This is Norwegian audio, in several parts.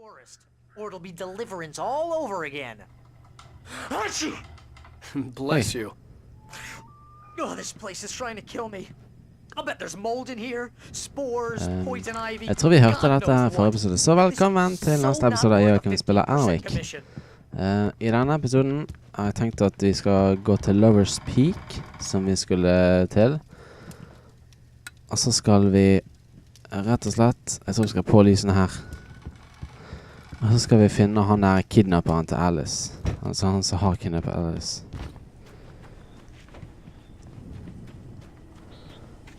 forest, or it'll be deliverance all over again. Bless you. Oh, this place is trying to kill me. I'll bet there's mold in here, spores, poison ivy. Jeg tror vi hørte dette her forrige episode, så velkommen til neste episode av Joachimmen spiller Erik. I denne episoden har jeg tenkt at vi skal gå til Lovers Peak, som vi skulle til. Og så skal vi rett og slett, jeg tror vi skal på lysene her. Og så skal vi finne han der kidnapperen til Alice. Altså han som har kidnappet Alice.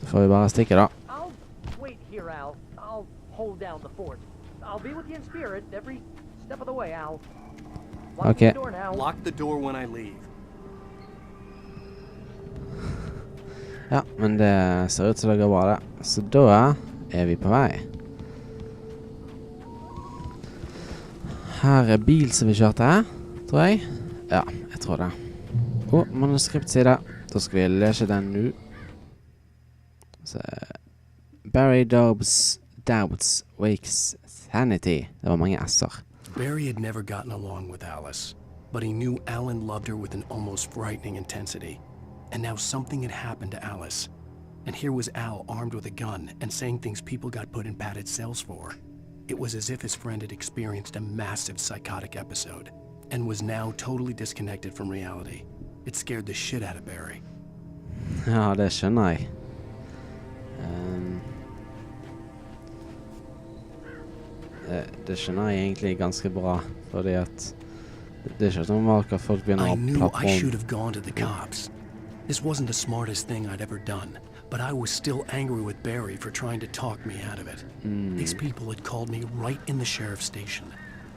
Da får vi bare stikke da. I'll wait here, Al. I'll hold down the fort. I'll be with you in spirit every step of the way, Al. Okay. Lock the door when I leave. Ja, men det ser ut som det går bra det. Så da vi på vei. Her bil som vi kjørte her, tror jeg. Ja, jeg tror det. Manuskriptside. Da skal vi lese den nå. Så, Barry Dobbs doubts wakes sanity. Det var mange S-er. Barry had never gotten along with Alice, but he knew Alan loved her with an almost frightening intensity. And now something had happened to Alice. And here was Al armed with a gun and saying things people got put in padded cells for. It was as if his friend had experienced a massive psychotic episode and was now totally disconnected from reality. It scared the shit out of Barry. Ja, det skjønner jeg. Det skjønner jeg egentlig ganske bra, fordi at det ikke normalt at folk begynner å plappe om. I knew I should have gone to the cops. This wasn't the smartest thing I'd ever done, but I was still angry with Barry for trying to talk me out of it. These people had called me right in the sheriff's station.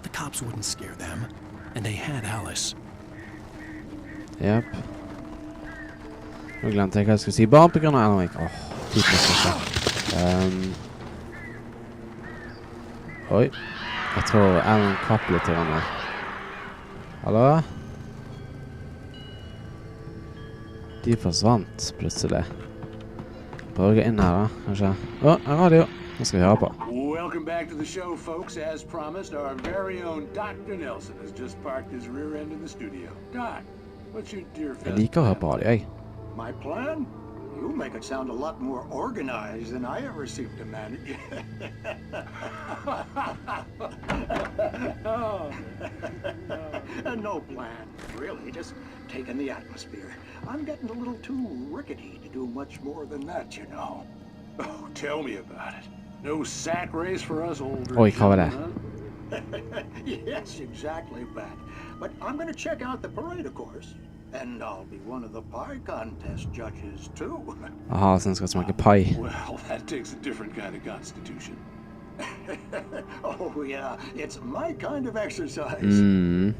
The cops wouldn't scare them, and they had Alice. Japp. Nå glemte jeg hva jeg skulle si. Bare på grunn av Erik. Typisk ikke. Oi. Jeg tror Alan kvapp litt til henne. Hallo? De forsvant plutselig. Prøv å gå inn her da, kanskje. En radio. Nå skal vi høre på. Welcome back to the show, folks. As promised, our very own Dr. Nelson has just parked his rear end in the studio. Doc, what's your dear Jeg liker å høre på radio, jeg. My plan? You make it sound a lot more organized than I ever seem to manage. No plan, really, just taking the atmosphere. I'm getting a little too rickety to do much more than that, you know. Oh, tell me about it. No sack race for us older. Oi, hva var det? Yes, exactly, Pat. But I'm going to check out the parade, of course. And I'll be one of the pie contest judges, too. Aha, så den skal smake pie. Well, that takes a different kind of constitution. Oh, yeah, it's my kind of exercise.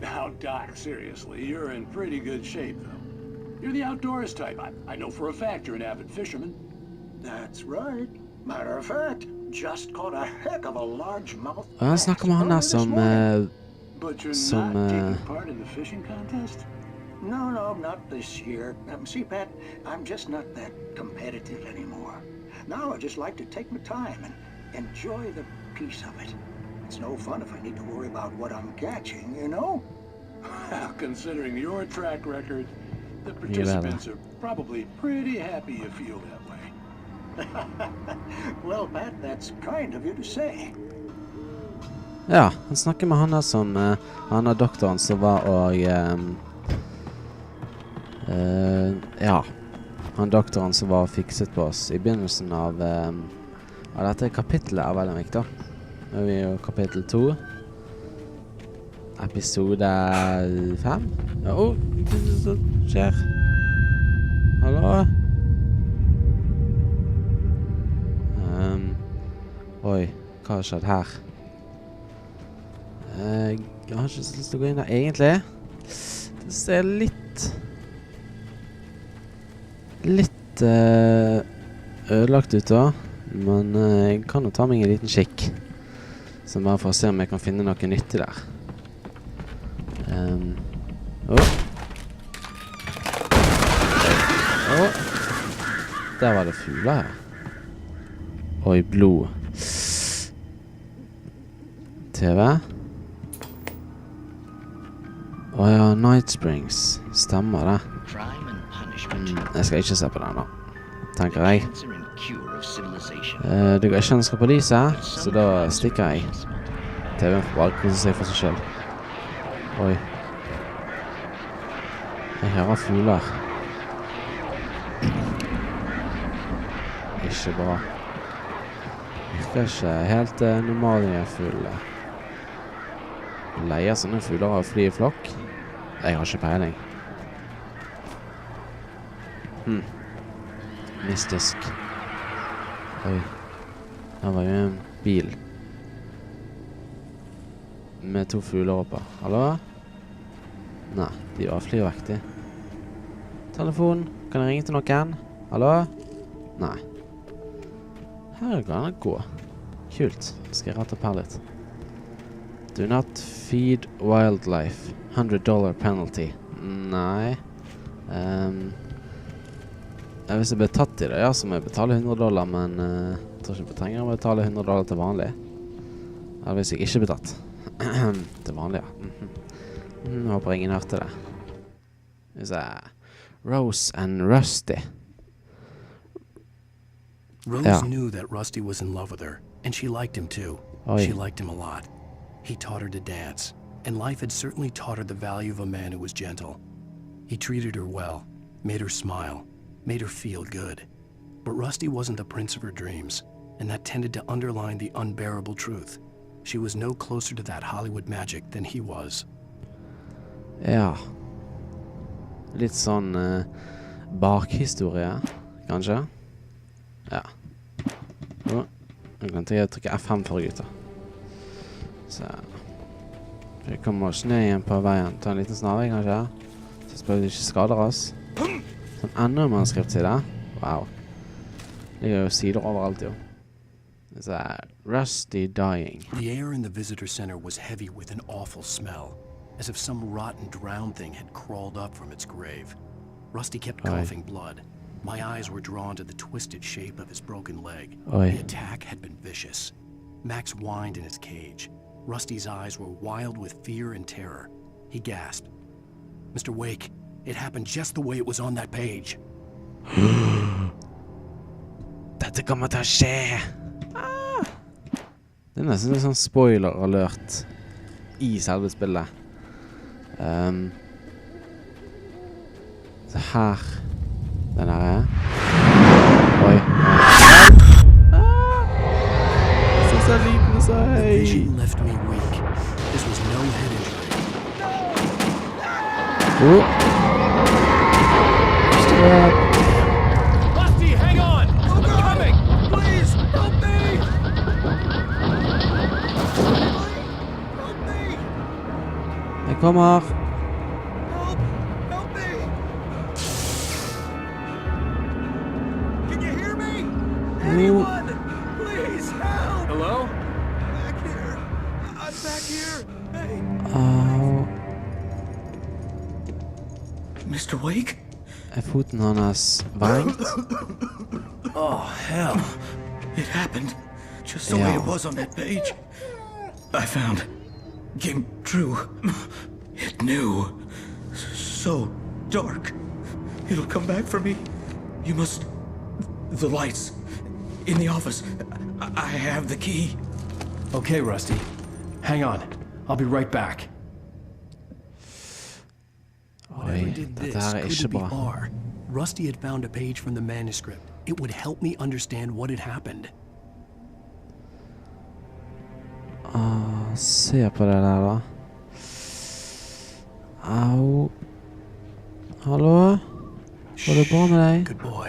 Now, Doc, seriously, you're in pretty good shape, though. You're the outdoors type. I know for a fact you're an avid fisherman. That's right. Matter of fact, just caught a heck of a largemouth. Jeg snakker med han der som... But you're not taking part in the fishing contest? No, not this year. See, Pat, I'm just not that competitive anymore. Now I just like to take my time and enjoy the peace of it. It's no fun if I need to worry about what I'm catching, you know? Considering your track record, the participants are probably pretty happy you feel that way. Well, Pat, that's kind of you to say. Ja, han snakker med han der som... han er doktoren som var og... ja, han doktoren som var fikset på oss i begynnelsen av dette kapitlet av veldig viktig da. Nå er vi jo kapittel 2. Episode 5. Ja, hva skjer? Hallo? Oi, hva har skjedd her? Jeg har ikke så lyst til å gå inn der egentlig. Det ser litt ødelagt ut da, men jeg kan jo ta meg en liten kikk, som bare for å se om jeg kan finne noe nyttig der. Der var det fugler her. Oi, blod. TV. Åja, Night Springs. Stemmer det. Jeg skal ikke se på den da, tenker jeg. Det går ikke an å skru på lyset, så da stikker jeg. TV-en får bare kose seg for seg selv. Oi. Jeg hører fugler. Ikke bra. Virker ikke helt normale fugler. Leier sånne fugler av fly i flokk? Jeg har ikke peiling. Mystisk. Oi. Her var jo en bil. Med 2 fugler oppe. Hallo? Nei, de var flyvektige. Telefon, kan jeg ringe til noen? Hallo? Nei. Her kan det gå. Kult. Skal jeg rette opp her litt. Do not feed wildlife. $100 penalty. Nei. Hvis jeg blir tatt i det, ja, så må jeg betale $100, men jeg tror ikke jeg trenger å betale $100 til vanlig. Eller hvis jeg ikke blir tatt. Til vanlig, ja. Håper ingen hørte det. Rose and Rusty. Rose knew that Rusty was in love with her, and she liked him too. She liked him a lot. He taught her to dance, and life had certainly taught her the value of a man who was gentle. He treated her well, made her smile, made her feel good. But Rusty wasn't the prince of her dreams, and that tended to underline the unbearable truth. She was no closer to that Hollywood magic than he was. Ja. Litt sånn bakhistorie, kanskje? Ja. Nå glemte jeg å trykke F5 for gutter. Så vi kommer oss ned igjen på veien. Ta en liten snarvei, kanskje? Så spør vi ikke skader oss. Sånn enda en manuskriptside. Wow. Det ligger jo sider overalt, jo. Rusty dying. The air in the visitor center was heavy with an awful smell, as if some rotten drowned thing had crawled up from its grave. Rusty kept coughing blood. My eyes were drawn to the twisted shape of his broken leg. The attack had been vicious. Max whined in his cage. Rusty's eyes were wild with fear and terror. He gasped. Mr. Wake, it happened just the way it was on that page. Dette kommer til å skje! Det nesten en sånn spoiler-alert i selve spillet. Så her. Den her er. Oi. Så liten å si. The vision left me weak. This was no head injury. Rusty, hang on! I'm coming! Please, help me! Help me! Jeg kommer. Help me! Can you hear me? Anyone? Please, help! Hello? Back here. I'm back here. Hey. Mr. Wake? Er foten hans vrengt? Oh, hell. It happened just the way it was on that page. I found. Came true. It knew. So dark. It'll come back for me. You must... The lights. In the office. I have the key. Okay, Rusty. Hang on. I'll be right back. Whatever did this could be R. Rusty had found a page from the manuscript. It would help me understand what had happened. Se på det der da. Au. Hallo? Går det bra med deg? Good boy.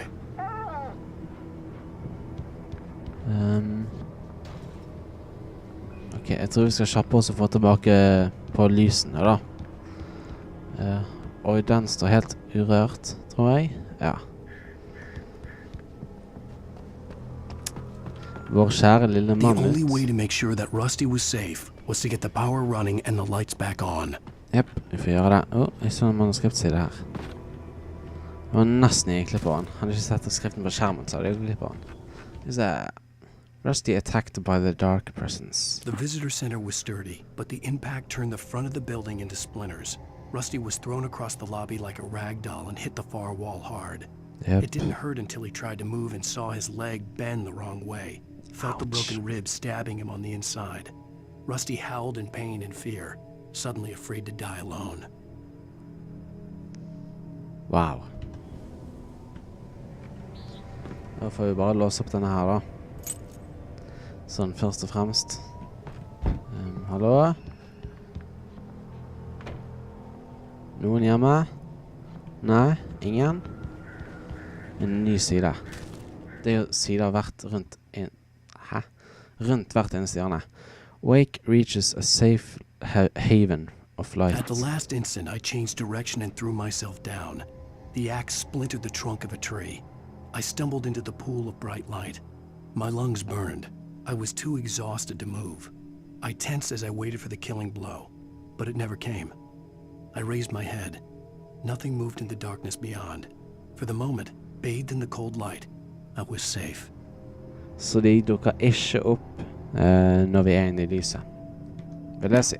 Ok, jeg tror vi skal kjappe oss og få tilbake på lysene da. Og den står helt urørt, tror jeg. Ja. Vår kjære lille The mammut. only way to make sure that Rusty was safe was to get the power running and the lights back on. Jepp, vi får gjøre det. Jeg så en manuskriptside her. Det var nesten jeg gikk på den. Han hadde ikke sett skriften på skjermen, så hadde jeg gikk på den. Rusty attacked by the dark presence. The visitor center was sturdy, but the impact turned the front of the building into splinters. Rusty was thrown across the lobby like a rag doll and hit the far wall hard. Yep. It didn't hurt until he tried to move and saw his leg bend the wrong way. Felt the broken rib stabbing him on the inside. Rusty howled in pain and fear, suddenly afraid to die alone. Wow. Da får vi bare låse opp denne her da. Sånn først og fremst. Hallo? Noen hjemme? Nei, ingen? En ny side. Det er jo sider hvert rundt rundt hvert eneste hjørne. Wake reaches a safe haven of light. At the last instant, I changed direction and threw myself down. The axe splintered the trunk of a tree. I stumbled into the pool of bright light. My lungs burned. I was too exhausted to move. I tensed as I waited for the killing blow, but it never came. I raised my head. Nothing moved in the darkness beyond. For the moment, bathed in the cold light, I was safe. Så de dukker ikke opp når vi er inne i lyset. Vil jeg si.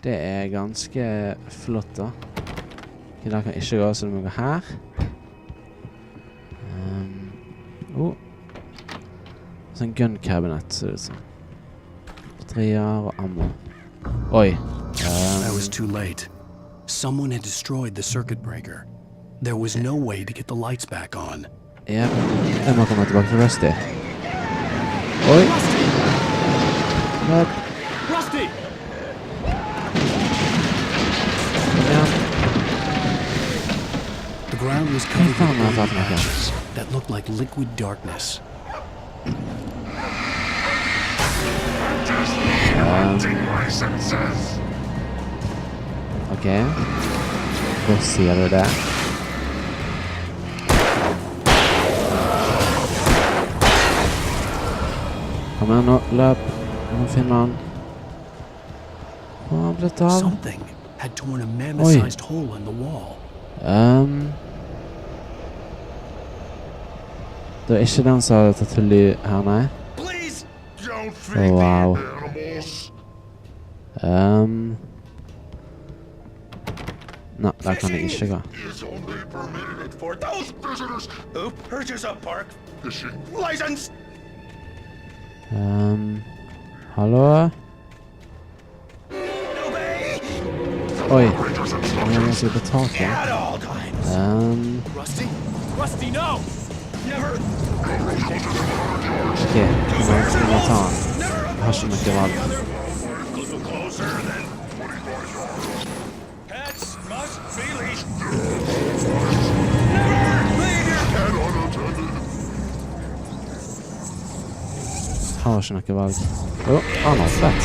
Det er ganske flott da. De der kan ikke gå, så du må gå her. Sånn gun cabinet, ser det ut som. Batterier og ammo. Oi. I was too late. Someone had destroyed the circuit breaker. There was no way to get the lights back on. Ja, jeg må komme tilbake til Rusty. Oi! Løp! Rusty! Kom igjen. The ground was covered Fan, with fan, glowing fan. ashes that looked like liquid darkness. Ok. Hvor sier du det? Kom igjen nå, løp. Jeg må finne han. Hvor har han blitt av? Something had torn a mammoth-sized hole in the wall. Det er ikke den som hadde tatt hull i her, nei. Please don't feed Wow. the animals. Nei, der kan jeg ikke gå. Is only permitted for those visitors who purchase a park fishing license. Hallo? Obey Oi, jeg må si på taket. at all times. Rusty? Rusty, no! Never, Ok, jeg må ta han. Jeg har ikke noe valg. little closer than 25 yards. Pets must be leashed. Never leave your cat unattended. Jeg har ikke noe valg. Jo, han har fett.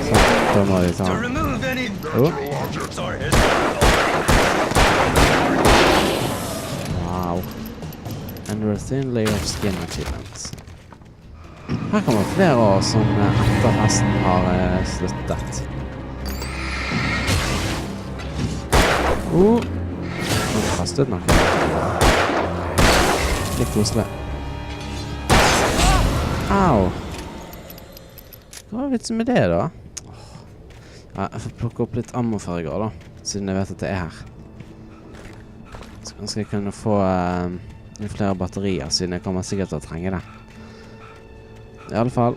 Sånn, da må vi ta To han. remove any Oh. objects or his Wow. Under a thin layer of skin achievements. Her kommer flere år som etter hesten har sluttet. Han kastet noe. Litt koselig. Au! Hva er vitsen med det da? Ja, jeg får plukke opp litt ammo før jeg går da, siden jeg vet at det er her. Så skal jeg kunne få flere batterier, siden jeg kommer sikkert til å trenge det. I alle fall,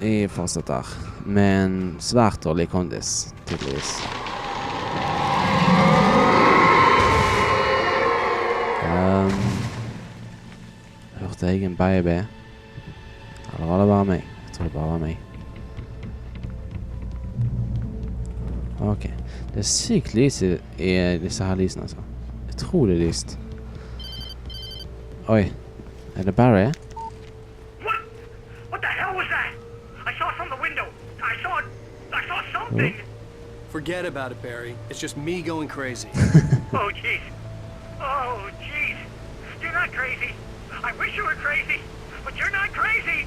vi fortsetter med en svært dårlig kondis, tydeligvis. Hørte jeg en baby? Eller var det bare meg? Jeg tror det bare var meg. Ok, det er sykt lys i disse her lysene, altså. Utrolig lyst. Oi, er det Barry? What? What the hell was that? I saw from the window. I saw something. Forget about it, Barry. It's just me going crazy. Oh, jeez. Oh, jeez. You're not crazy. I wish you were crazy, but you're not crazy.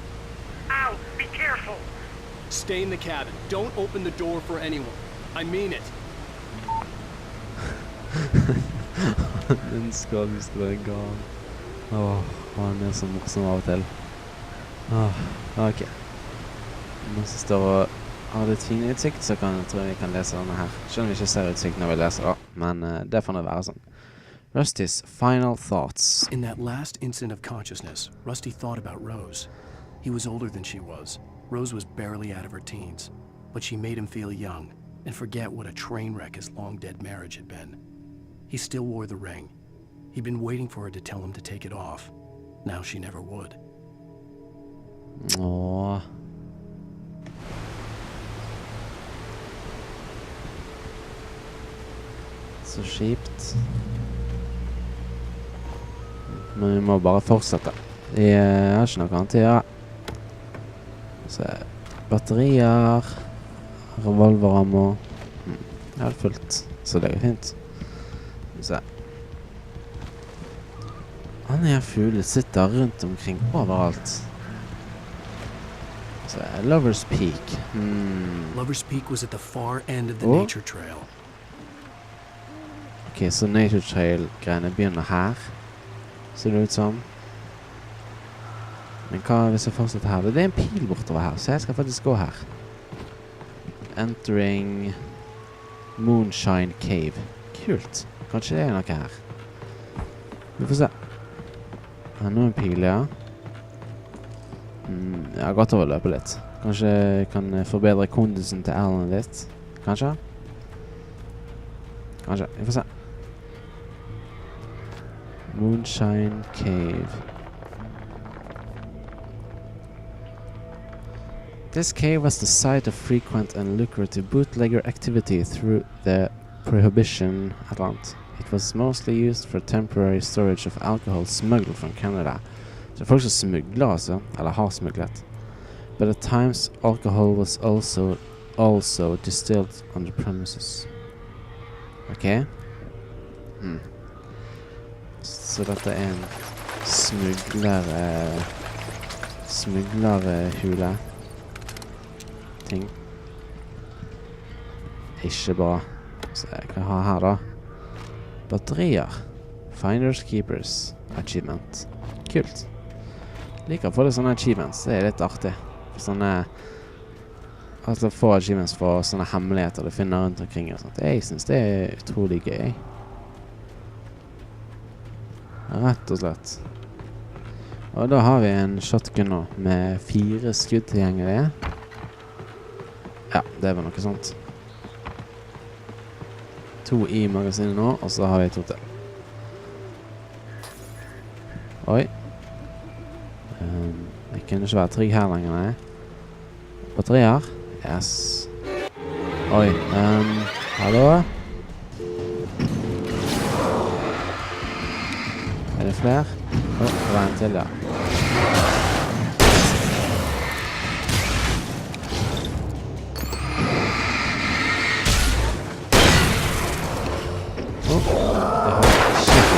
Ow, be careful. Stay in the cabin. Don't open the door for anyone. I mean it. Den skadespilleren gal. Han er så morsom av og til. Ok. Noen som står og har litt fin utsikt, så tror jeg vi kan lese denne her. Selv om vi ikke ser utsikt når vi leser da, men det får det være sånn. Rusty's final thoughts. In that last instant of consciousness, Rusty thought about Rose. He was older than she was. Rose was barely out of her teens, but she made him feel young and forget what a train wreck his long-dead marriage had been. He still wore the ring. He'd been waiting for her to tell him to take it off. Now she never would. Åh. Så kjipt. Men vi må bare fortsette. Vi har ikke noe annet å gjøre. Så batterier, revolverammo. Det er fullt, så det er fint. Så han her fuglen sitter rundt omkring overalt. Så Lover's Peak. Lover's Peak was at the far end of the nature trail. Ok, så nature trail-greiene begynner her. Ser det ut som. Men hva hvis jeg fortsetter her? Det er en pil bortover her, så jeg skal faktisk gå her. Entering Moonshine Cave. Kult. Kanskje det er noe her. Vi får se. Her er noen pil, ja. Jeg har gått over å løpe litt. Kanskje jeg kan forbedre kondisen til Alan litt. Kanskje? Kanskje. Vi får se. Moonshine Cave. This cave was the site of frequent and lucrative bootlegger activity through the Prohibition Atlant. It was mostly used for temporary storage of alcohol smuggled from Canada. Så folk som smugler altså, eller har smuglet. But at times alcohol was also distilled on the premises. Ok. Så dette er en smuglerhule. Ting. Ikke bra. Så jeg kan ha her da. Batterier. Finders Keepers. Achievement. Kult. Liker å få det sånne achievements. Det er litt artig. Sånne... Altså få achievements for sånne hemmeligheter du finner rundt omkring og sånt. Jeg synes det er utrolig gøy. Rett og slett. Og da har vi en shotgun nå med 4 skudd tilgjengelige. Ja, det var noe sånt. 2 i magasinet nå, og så har vi 2 til. Oi. Det kunne ikke være trygg her lenger, nei. Batterier? Yes. Oi, hallo? Er det flere? Det var en til, ja.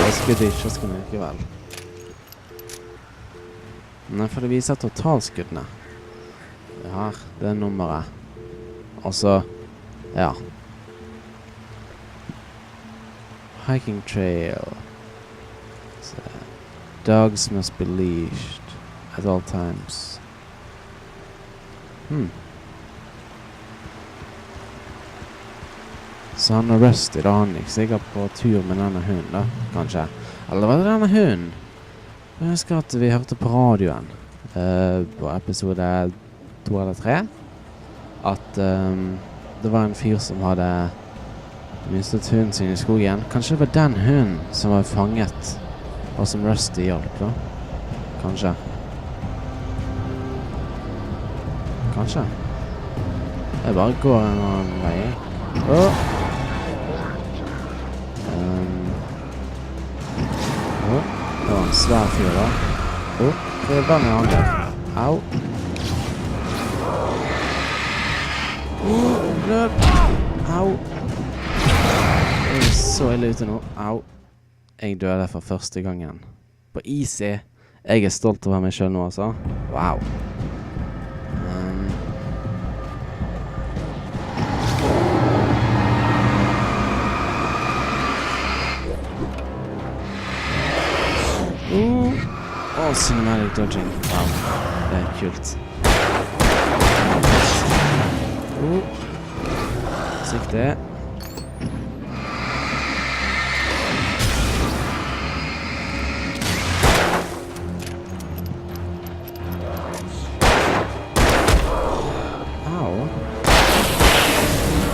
Jeg skudd i kjøsken likevel. Nei, for det viser totalskuddene. Det her, det er nummeret. Og så, ja. Hiking trail. Så, dogs must be leashed at all times. Så han er Rusty da, han gikk sikkert på tur med denne hunden da, kanskje. Eller var det denne hunden? Jeg husker at vi hørte på radioen på episode 2 eller 3 at det var en fyr som hadde mistet hunden sin i skogen. Kanskje det var den hunden som var fanget og som Rusty hjalp da? Kanskje. Kanskje. Jeg bare går en annen vei. Det var en svær fyr da. Det er bare med angrep. Au. Løp. Au. Jeg er så ille ute nå. Au. Jeg døde for første gangen. På easy. Jeg er stolt over meg selv nå, altså. Wow. Cinematic dodging. Wow, det er kult. Siktig.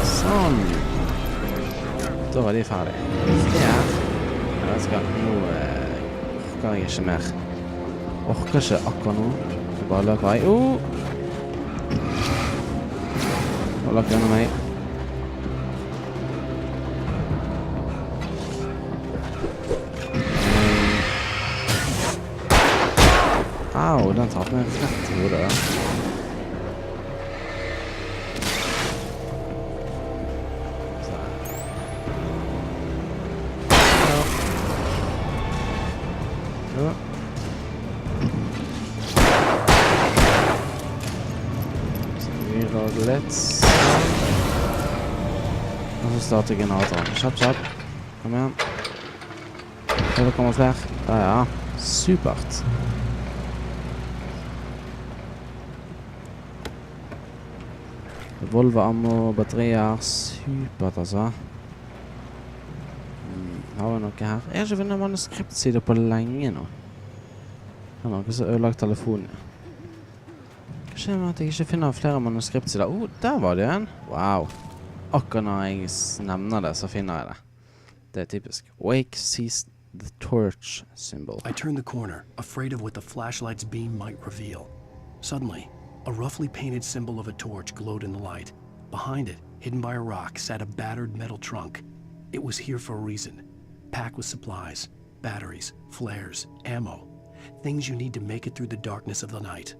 Sånn. Da var de ferdig. Skjer. Jeg skal nå orker jeg ikke mer. Orker ikke akkurat nå. Jeg bare løper vei. Og løper gjennom meg. Au, den traff meg rett i hodet da. Og så starter generatoren. Kjapp. Kom igjen. Det kommer flere. Ja. Supert. Revolver-ammo, batterier. Supert, altså. Har vi noe her? Jeg har ikke funnet manuskriptsider på lenge nå. Det er noe som ødelagt telefonen. Hva skjer med at jeg ikke finner flere manuskriptsider? Der var det en. Wow. Akkurat når jeg nevner det, så finner jeg det. Det er typisk. Wake sees the torch symbol. I turned the corner, afraid of what the flashlight's beam might reveal. Suddenly, a roughly painted symbol of a torch glowed in the light. Behind it, hidden by a rock, sat a battered metal trunk. It was here for a reason. Packed with supplies, batteries, flares, ammo. Things you need to make it through the darkness of the night.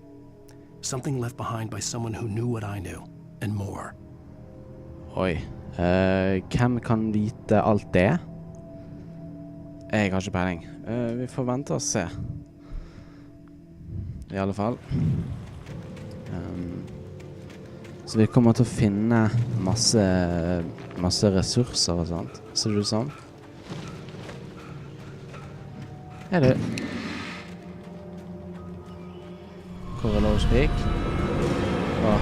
Something left behind by someone who knew what I knew, and more. Oi. Hvem kan vite alt det? Jeg har ikke peiling. Vi får vente og se. I alle fall. Så vi kommer til å finne masse ressurser og sånt. Ser du sånn? Er det? Hvor er Musikk? Og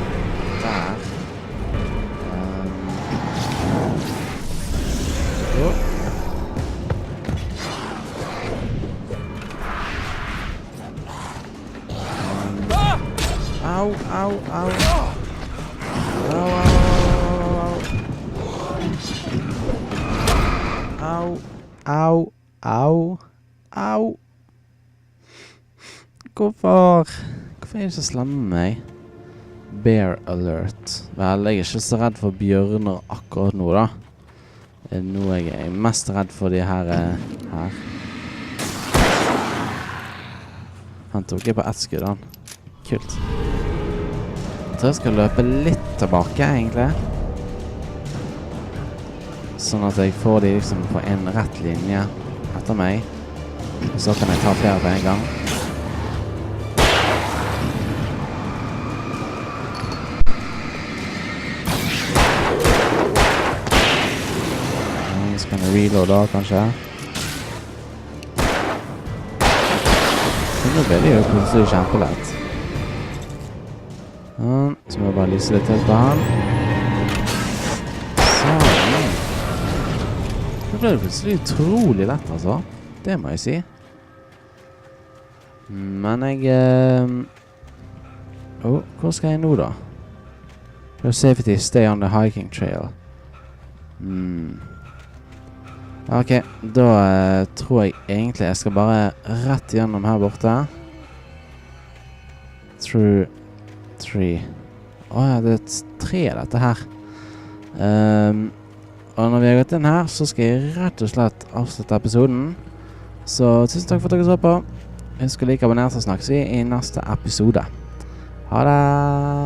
der. Au. Hvorfor er du så slemme med meg? Bear alert. Vel, jeg er ikke så redd for bjørner akkurat nå da. Nå er jeg mest redd for de her. Han tok jeg på ett skudd, han. Kult. Jeg tror jeg skal løpe litt tilbake, egentlig. Sånn at jeg får de liksom på en rett linje etter meg. Og så kan jeg ta flere på en gang. Så kan jeg reloade da, kanskje. Nå ble det jo plutselig kjempelett. Så må jeg bare lyse litt til på han. Sånn. Nå ble det plutselig utrolig lett, altså. Det må jeg si. Men jeg... hvor skal jeg nå da? For safety, stay on the hiking trail. Ok, da tror jeg egentlig jeg skal bare rett gjennom her borte. Through tree. Ja, det er et tre dette her. Og når vi har gått inn her, så skal jeg rett og slett avslutte episoden. Så tusen takk for at dere så på. Husk å like og abonnere, så snakkes vi i neste episode. Ha det!